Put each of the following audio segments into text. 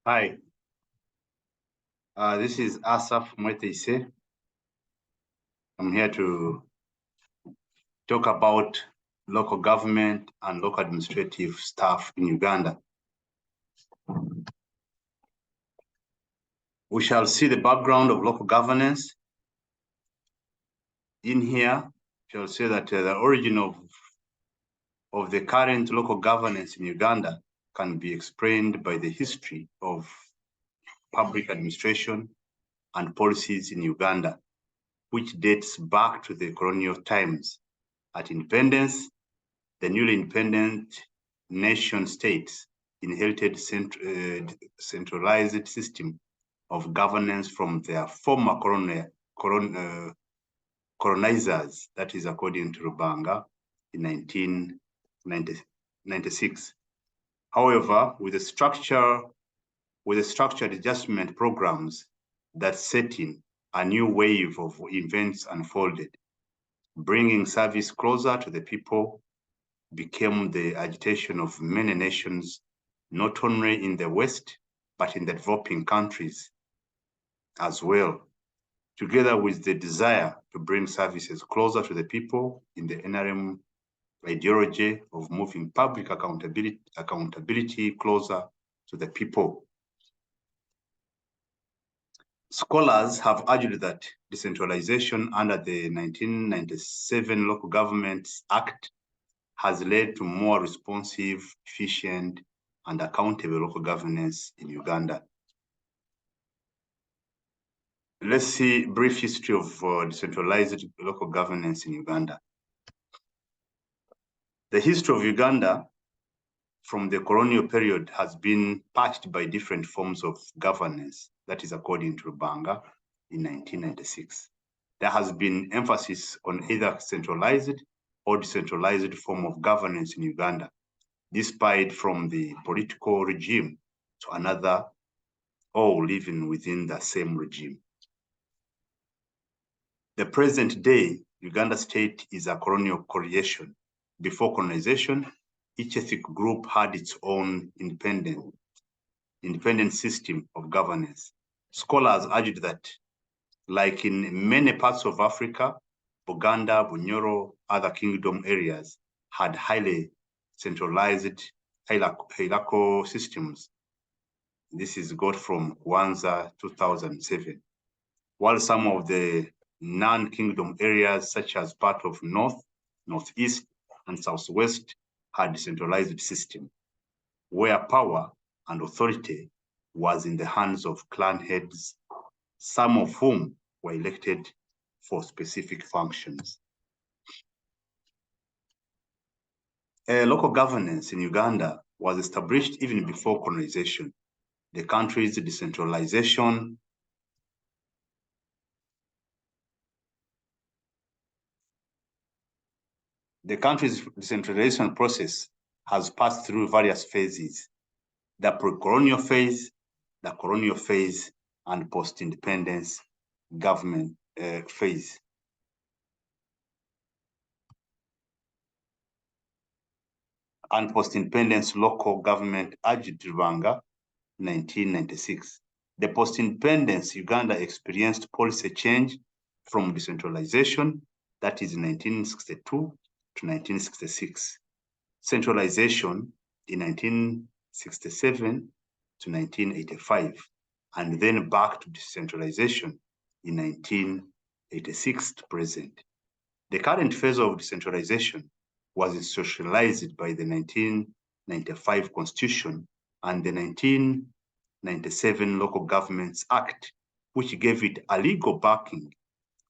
Hi, this is Asaph Mweteise. I'm here to talk about local government and local administrative staff in Uganda. We shall see the background of local governance. In here, we shall say that the origin of the current local governance in Uganda can be explained by the history of public administration and policies in Uganda, which dates back to the colonial times. At independence, the newly independent nation states inherited centralized system of governance from their former colonizers, that is according to Rubanga in 1996. However, with the structured adjustment programs that set in, a new wave of events unfolded, bringing service closer to the people became the agitation of many nations, not only in the West, but in the developing countries as well, together with the desire to bring services closer to the people in the NRM ideology of moving public accountability closer to the people. Scholars have argued that decentralization under the 1997 Local Governments Act has led to more responsive, efficient, and accountable local governance in Uganda. Let's see a brief history of decentralized local governance in Uganda. The history of Uganda from the colonial period has been patched by different forms of governance, that is according to Rubanga in 1996. There has been emphasis on either centralized or decentralized form of governance in Uganda, despite from the political regime to another, all living within the same regime. The present day Uganda state is a colonial creation. Before colonization, each ethnic group had its own independent system of governance. Scholars argued that, like in many parts of Africa, Buganda, Bunyoro, other kingdom areas had highly centralized hierarchical systems. This is got from Kwanzaa 2007. While some of the non-kingdom areas, such as part of North, Northeast, and Southwest, had decentralized system, where power and authority was in the hands of clan heads, some of whom were elected for specific functions. Local governance in Uganda was established even before colonization. The country's decentralization process has passed through various phases: the pre-colonial phase, the colonial phase, and post-independence government phase. And post-independence local government urged Rubanga, 1996. The post-independence Uganda experienced policy change from decentralization, that is 1962 to 1966, centralization in 1967 to 1985, and then back to decentralization in 1986 to present. The current phase of decentralization was institutionalized by the 1995 Constitution and the 1997 Local Governments Act, which gave it a legal backing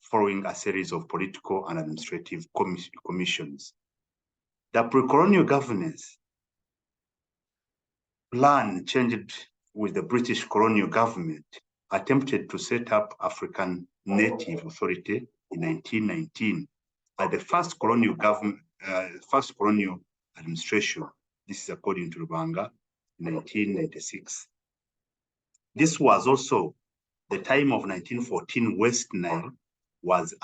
following a series of political and administrative commissions. The pre-colonial governance plan changed with the British colonial government, attempted to set up African Native Authority in 1919 at the first colonial administration. This is according to Rubanga, 1996. This was also the time of 1914 West Nile was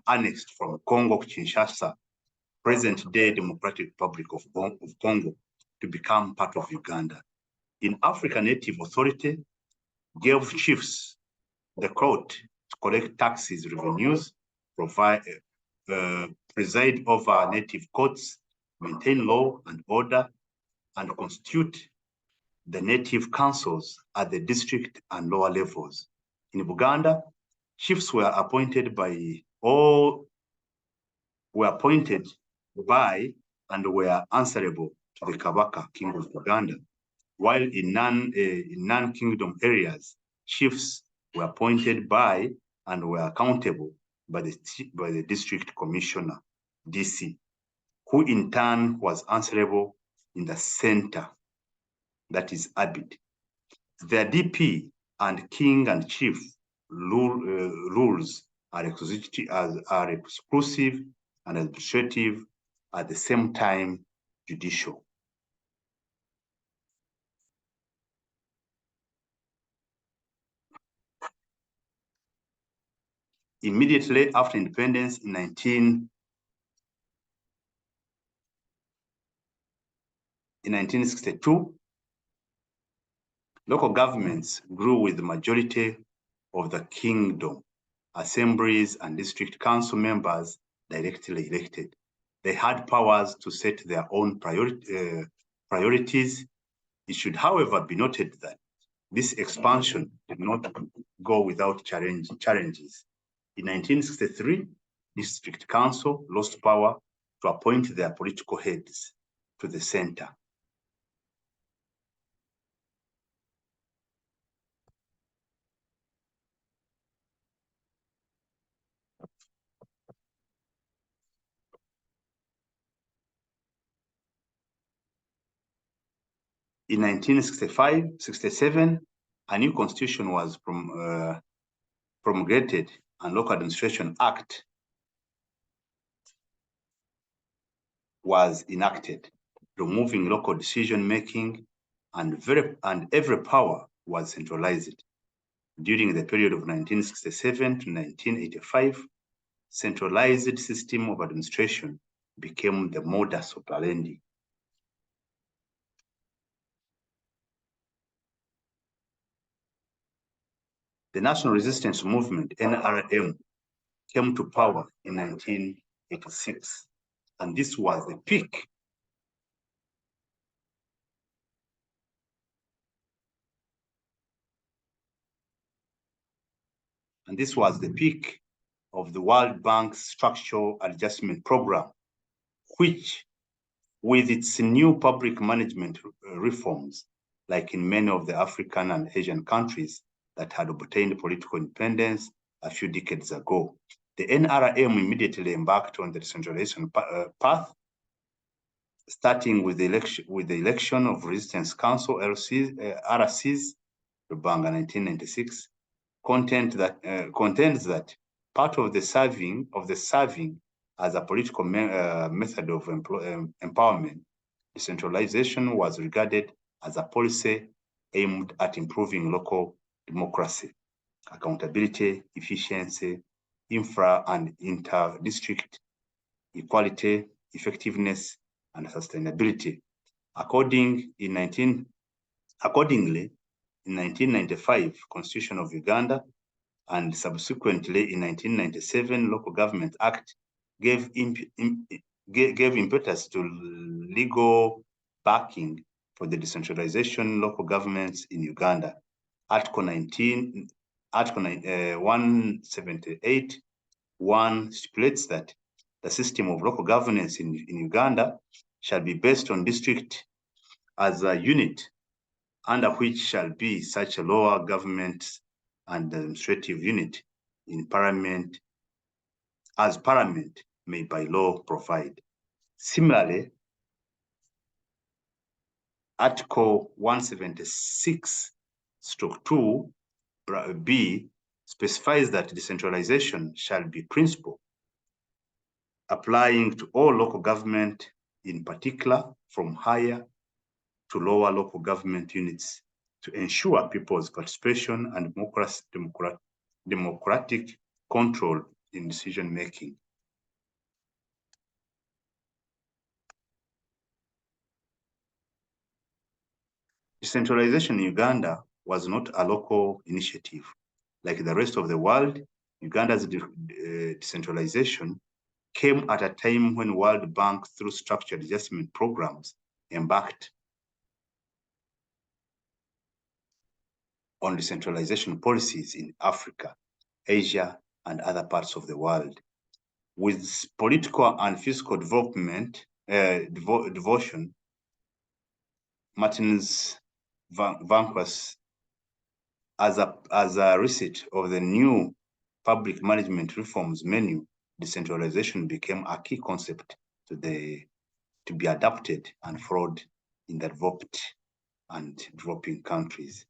annexed from Congo Kinshasa, present-day Democratic Republic of Congo, to become part of Uganda. In Africa, Native Authority gave chiefs the court to collect taxes, revenues, preside over native courts, maintain law and order, and constitute the native councils at the district and lower levels. In Buganda, chiefs were appointed by and were answerable to the Kabaka, King of Buganda, while in non-kingdom areas, chiefs were appointed by and were accountable by the district commissioner, DC, who in turn was answerable in the center, that is Abid. The DP and king and chief rules are exclusive and administrative, at the same time judicial. Immediately after independence in 1962, local governments grew with the majority of the kingdom, assemblies and district council members directly elected. They had powers to set their own priorities. It should, however, be noted that this expansion did not go without challenges. In 1963, district council lost power to appoint their political heads to the center. In 1965-67, a new constitution was promulgated and Local Administration Act was enacted, removing local decision-making, and every power was centralized. During the period of 1967 to 1985, centralized system of administration became the modus operandi. The National Resistance Movement, NRM, came to power in 1986, and this was the peak of the World Bank's Structural Adjustment Program, which, with its new public management reforms, like in many of the African and Asian countries that had obtained political independence a few decades ago, the NRM immediately embarked on the decentralization path, starting with the election of Resistance Council RCs, Rubanga 1996, contends that part of the serving as a political method of empowerment, decentralization was regarded as a policy aimed at improving local democracy, accountability, efficiency, infra and inter-district equality, effectiveness, and sustainability. Accordingly, in 1995, Constitution of Uganda, and subsequently in 1997, Local Government Act gave impetus to legal backing for the decentralization local governments in Uganda. Article 178(1) stipulates that the system of local governance in Uganda shall be based on district as a unit, under which shall be such a lower government and administrative unit in Parliament, as Parliament may by law provide. Similarly, Article 176(2)(b) specifies that decentralization shall be principle, applying to all local government, in particular from higher to lower local government units, to ensure people's participation and democratic control in decision-making. Decentralization in Uganda was not a local initiative. Like the rest of the world, Uganda's decentralization came at a time when World Bank, through structured adjustment programs, embarked on decentralization policies in Africa, Asia, and other parts of the world. With political and fiscal development, devotion, Martin's vanquish as a receipt of the new public management reforms menu, decentralization became a key concept to be adapted and followed in the developed and developing countries.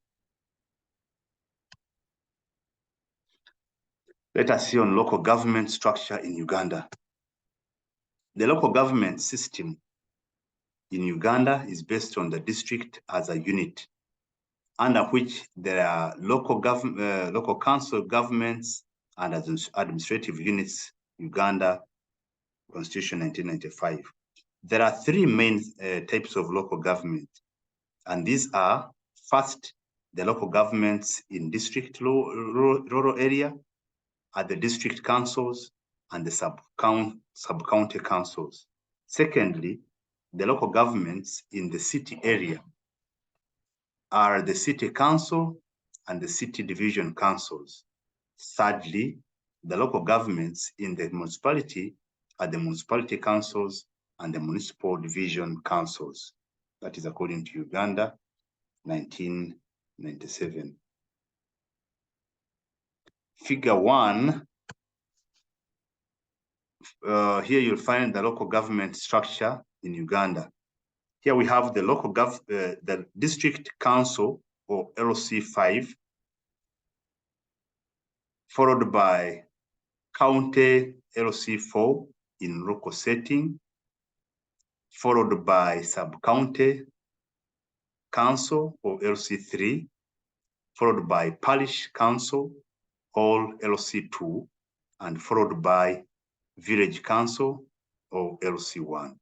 Let us see on local government structure in Uganda. The local government system in Uganda is based on the district as a unit, under which there are local council governments and administrative units. Uganda Constitution 1995. There are three main types of local government, and these are: first, the local governments in district rural area, at the district councils and the sub-county councils. Secondly, the local governments in the city area are the city council and the city division councils. Thirdly, the local governments in the municipality are the municipality councils and the municipal division councils. That is according to Uganda, 1997. Figure 1, here you'll find the local government structure in Uganda. Here we have the the district council, or LC5, followed by county LC4 in local setting, followed by sub-county council, or LC3, followed by parish council, or LC2, and followed by village council, or LC1.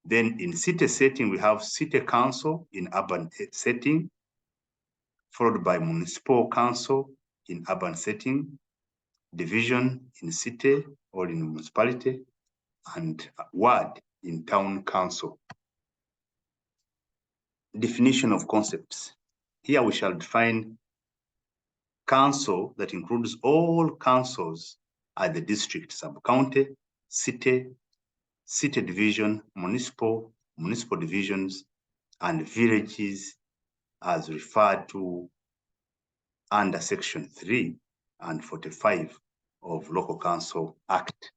Then in city setting, we have city council in urban setting, followed by municipal council in urban setting, division in city or in municipality, and ward in town council. Definition of concepts. Here we shall define council that includes all councils at the district, sub-county, city division, municipal divisions, and villages as referred to under Section 3 and 45 of Local Council Act.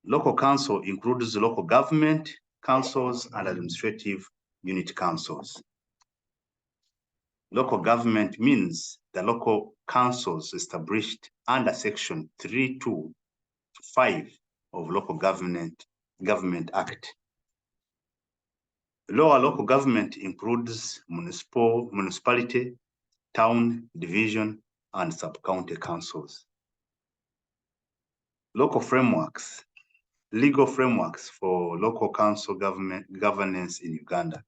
Local council includes local government councils and administrative unit councils. Local government means the local councils established under Section 3.2 to 5 of Local Government Act. Lower local government includes municipality, town, division, and sub-county councils. Local frameworks, legal frameworks for local council governance in Uganda.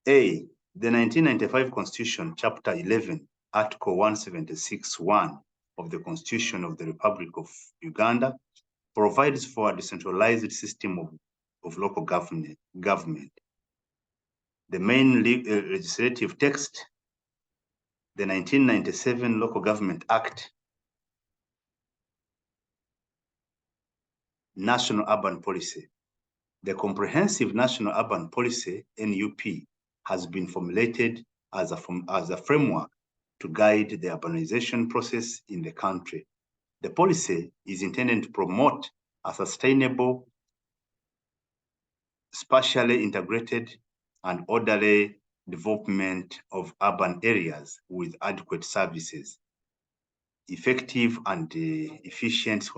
A, the 1995 Constitution, Chapter 11, Article 176(1) of the Constitution of the Republic of Uganda provides for a decentralized system of local government. The main legislative text, the 1997 Local Government Act, National Urban Policy. The Comprehensive National Urban Policy, NUP, has been formulated as a framework to guide the urbanization process in the country. The policy is intended to promote a sustainable, spatially integrated, and orderly development of urban areas with adequate services, effective and efficient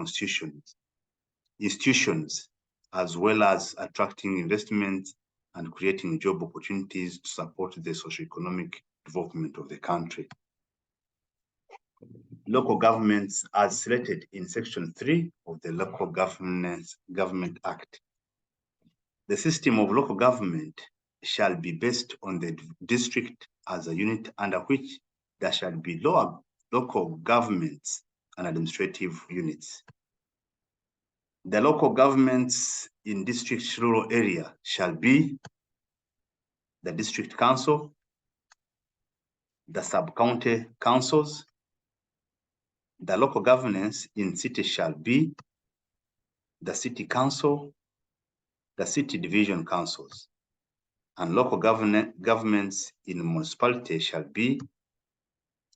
institutions, as well as attracting investment and creating job opportunities to support the socioeconomic development of the country. Local governments as slated in Section 3 of the Local Government Act. The system of local government shall be based on the district as a unit under which there shall be local governments and administrative units. The local governments in district rural area shall be the district council, the sub-county councils. The local governance in city shall be the city council, the city division councils, and local governments in municipality shall be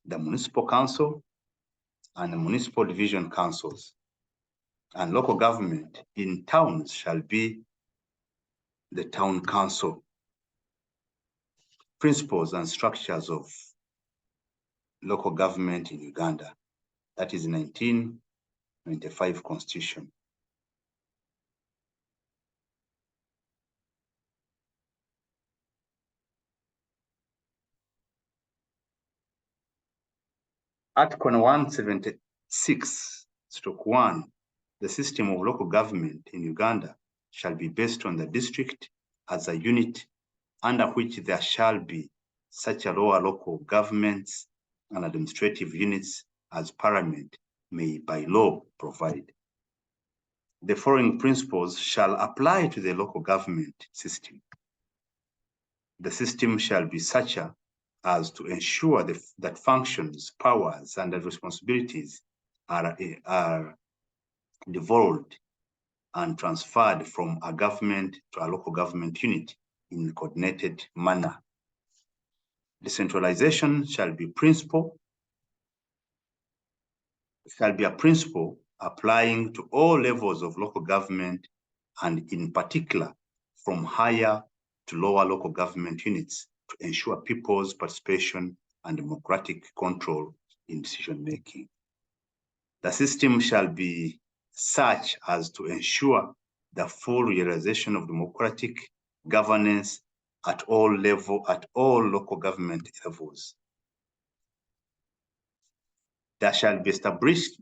the municipal council and the municipal division councils. And local government in towns shall be the town council. Principles and structures of local government in Uganda. That is 1995 Constitution. Article 176/1, the system of local government in Uganda shall be based on the district as a unit under which there shall be such a lower local governments and administrative units as Parliament may by law provide. The following principles shall apply to the local government system. The system shall be such as to ensure that functions, powers, and responsibilities are devolved and transferred from a government to a local government unit in a coordinated manner. Decentralization shall be a principle applying to all levels of local government, and in particular from higher to lower local government units, to ensure people's participation and democratic control in decision making. The system shall be such as to ensure the full realization of democratic governance at all local government levels. There shall be established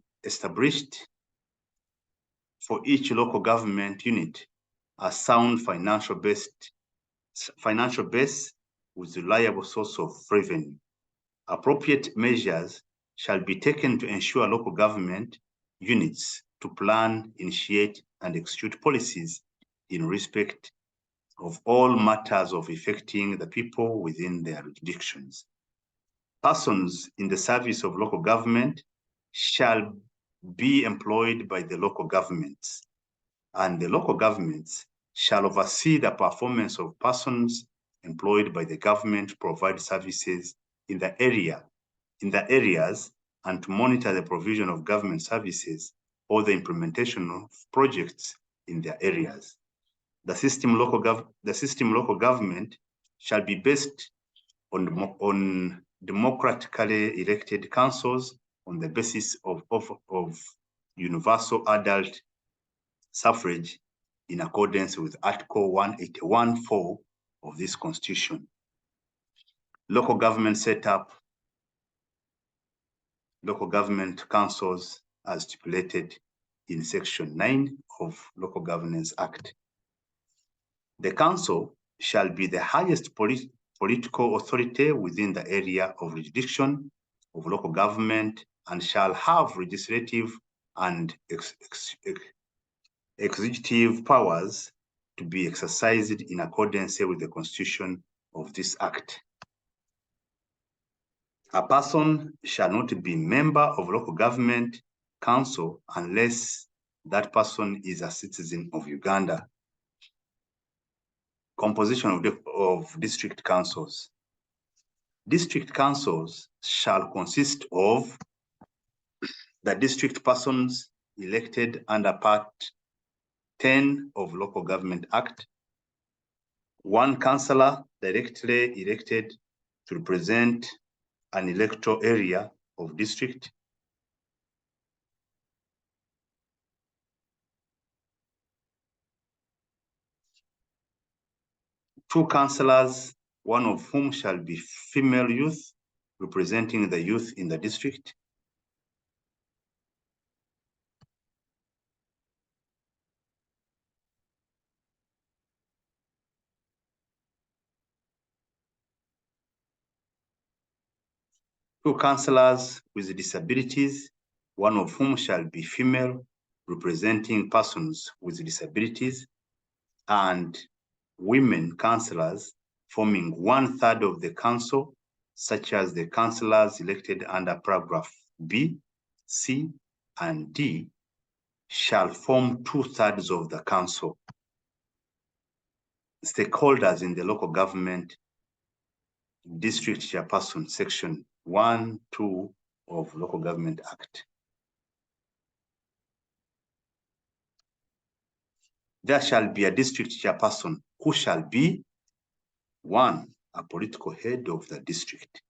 for each local government unit a sound financial base with reliable source of revenue. Appropriate measures shall be taken to ensure local government units to plan, initiate, and execute policies in respect of all matters of affecting the people within their jurisdictions. Persons in the service of local government shall be employed by the local governments, and the local governments shall oversee the performance of persons employed by the government to provide services in the areas and to monitor the provision of government services or the implementation of projects in their areas. The system local government shall be based on democratically elected councils on the basis of universal adult suffrage in accordance with Article 181(4) of this Constitution. Local government set up local government councils as stipulated in Section 9 of Local Governance Act. The council shall be the highest political authority within the area of jurisdiction of local government and shall have legislative and executive powers to be exercised in accordance with the Constitution of this Act. A person shall not be member of local government council unless that person is a citizen of Uganda. Composition of district councils. District councils shall consist of the district persons elected under Part 10 of Local Government Act, one councillor directly elected to represent an electoral area of district, two councillors, one of whom shall be female youth, representing the youth in the district, 2 councillors with disabilities, one of whom shall be female, representing persons with disabilities, and women councillors forming 1/3 of the council, such as the councillors elected under paragraph B, C, and D, shall form 2/3 of the council. Stakeholders in the local government district chairperson, section 1(2) of Local Government Act. There shall be a district chairperson who shall be 1, a political head of the district.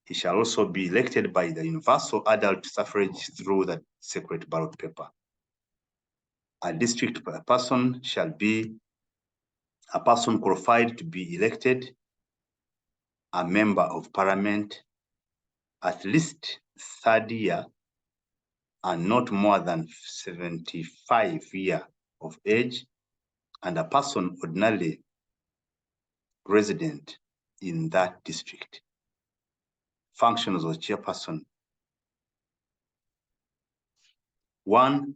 He shall also be elected by the universal adult suffrage through the secret ballot paper. A district person shall be a person qualified to be elected a member of parliament at least 3rd year and not more than 75 years of age, and a person ordinarily resident in that district. Functions of chairperson. 1,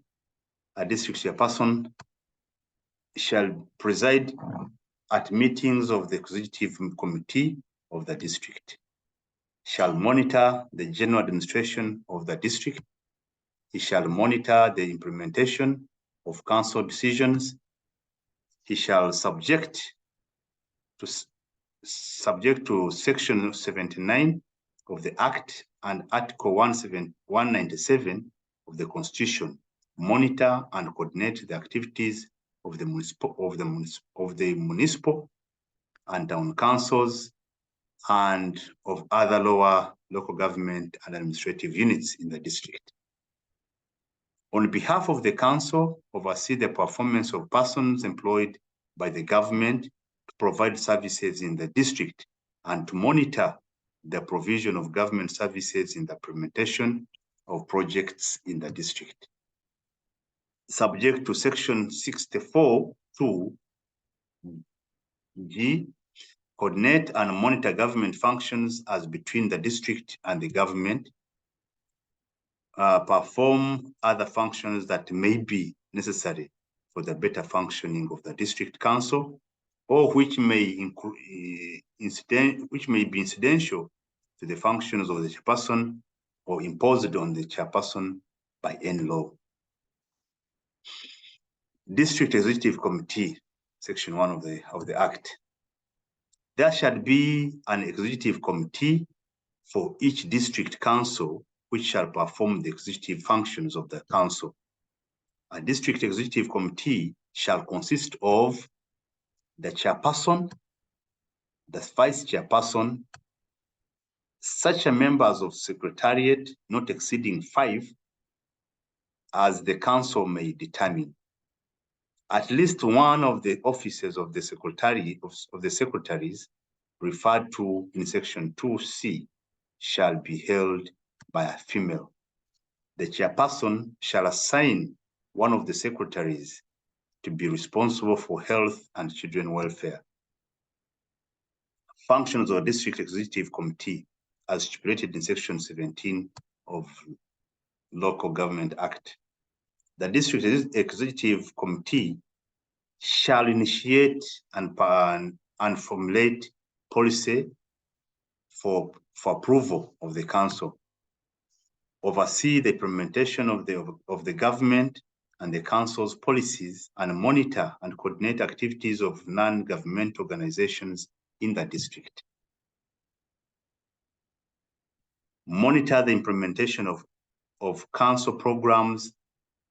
a district chairperson shall preside at meetings of the executive committee of the district, shall monitor the general administration of the district. He shall monitor the implementation of council decisions. He shall subject to section 79 of the Act and Article 197 of the Constitution, monitor and coordinate the activities of the municipal and town councils and of other lower local government and administrative units in the district. On behalf of the council, oversee the performance of persons employed by the government to provide services in the district and to monitor the provision of government services in the implementation of projects in the district. Subject to section 64(2)(g), coordinate and monitor government functions as between the district and the government, perform other functions that may be necessary for the better functioning of the district council, or which may be incidental to the functions of the chairperson or imposed on the chairperson by any law. District Executive Committee, section 1 of the Act. There shall be an executive committee for each district council which shall perform the executive functions of the council. A district executive committee shall consist of the chairperson, the vice chairperson, such members of secretariat not exceeding 5 as the council may determine. At least one of the offices of the secretaries referred to in section 2C shall be held by a female. The chairperson shall assign one of the secretaries to be responsible for health and children welfare. Functions of the District Executive Committee as stipulated in section 17 of Local Government Act. The District Executive Committee shall initiate and formulate policy for approval of the council, oversee the implementation of the government and the council's policies, and monitor and coordinate activities of non-government organizations in the district. Monitor the implementation of council programs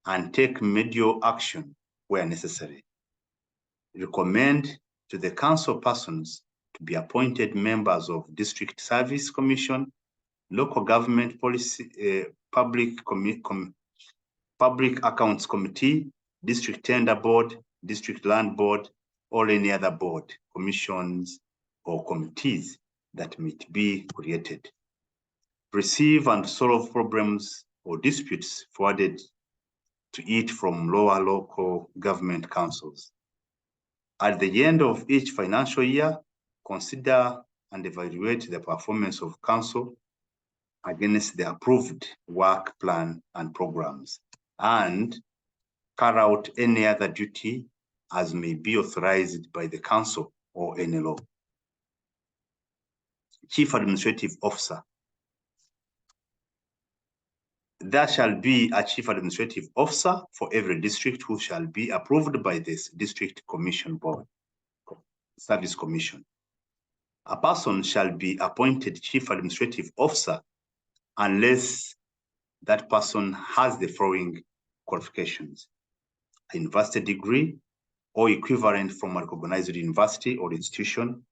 and take remedial action where necessary. Recommend to the council persons to be appointed members of District Service Commission, Local Government Policy, Public Accounts Committee, District Tender Board, District Land Board, or any other board, commissions, or committees that might be created. Receive and solve problems or disputes forwarded to it from lower local government councils. At the end of each financial year, consider and evaluate the performance of council against the approved work plan and programs, and carry out any other duty as may be authorized by the council or any law. Chief Administrative Officer. There shall be a Chief Administrative Officer for every district who shall be approved by this District Commission Board, Service Commission. A person shall be appointed Chief Administrative Officer unless that person has the following qualifications: a university degree or equivalent from a recognized university or institution,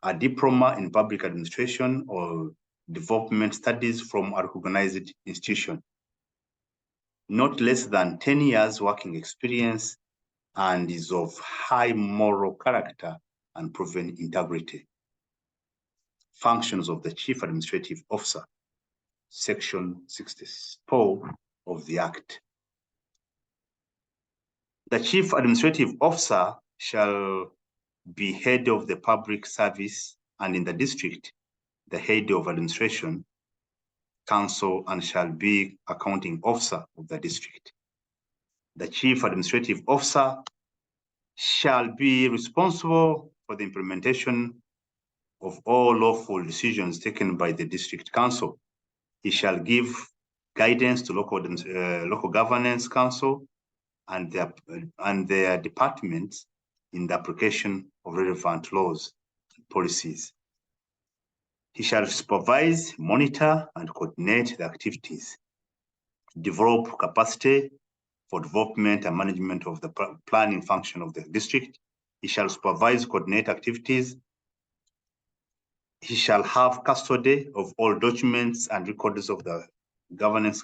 a diploma in public administration or development studies from a recognized institution, not less than 10 years working experience, and is of high moral character and proven integrity. Functions of the Chief Administrative Officer, Section 64 of the Act. The Chief Administrative Officer shall be head of the public service, and in the district, the head of administration, council, and shall be accounting officer of the district. The Chief Administrative Officer shall be responsible for the implementation of all lawful decisions taken by the district council. He shall give guidance to local governance council and their departments in the application of relevant laws and policies. He shall supervise, monitor, and coordinate the activities, develop capacity for development and management of the planning function of the district. He shall supervise, coordinate activities. He shall have custody of all documents and records of the government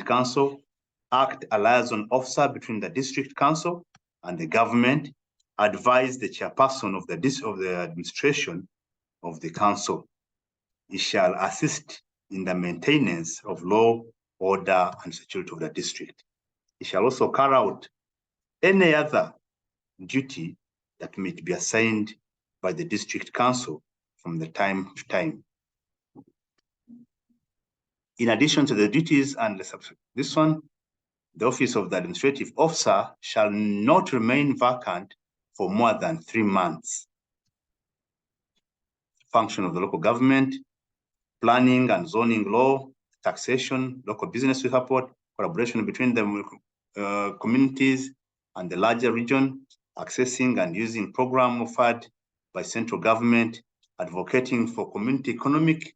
council, act as liaison officer between the district council and the government, advise the chairperson of the administration of the council. He shall assist in the maintenance of law, order, and security of the district. He shall also carry out any other duty that may be assigned by the district council from the time to time. In addition to the duties and this one, the office of the administrative officer shall not remain vacant for more than 3 months. Function of the local government, planning and zoning law, taxation, local business support, collaboration between the communities and the larger region, accessing and using program offered by central government, advocating for community economic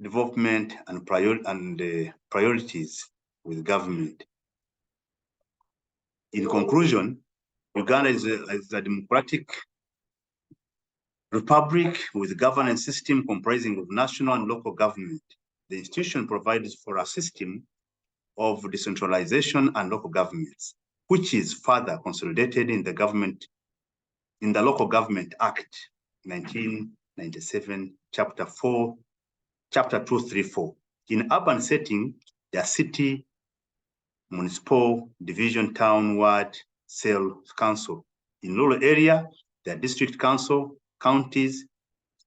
development and priorities with government. In conclusion, Uganda is a democratic republic with a governance system comprising of national and local government. The institution provides for a system of decentralization and local governments, which is further consolidated in the Local Government Act 1997, Chapter 234. In urban setting, the city, municipal, division, town, ward, cell, council. In rural area, the district council, counties,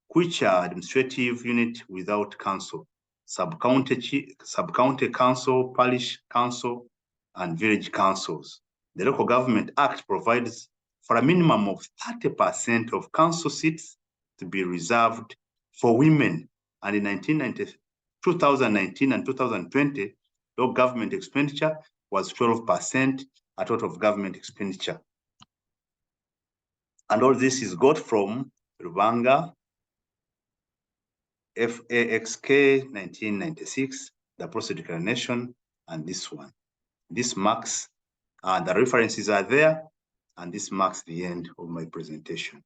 which are administrative unit without council, sub-county council, parish council, and village councils. The Local Government Act provides for a minimum of 30% of council seats to be reserved for women. And in 2019 and 2020, local government expenditure was 12% a total of government expenditure. And all this is got from Rubanga, FAXK 1996, the Process Declaration, and this one. This marks, the references are there, and this marks the end of my presentation.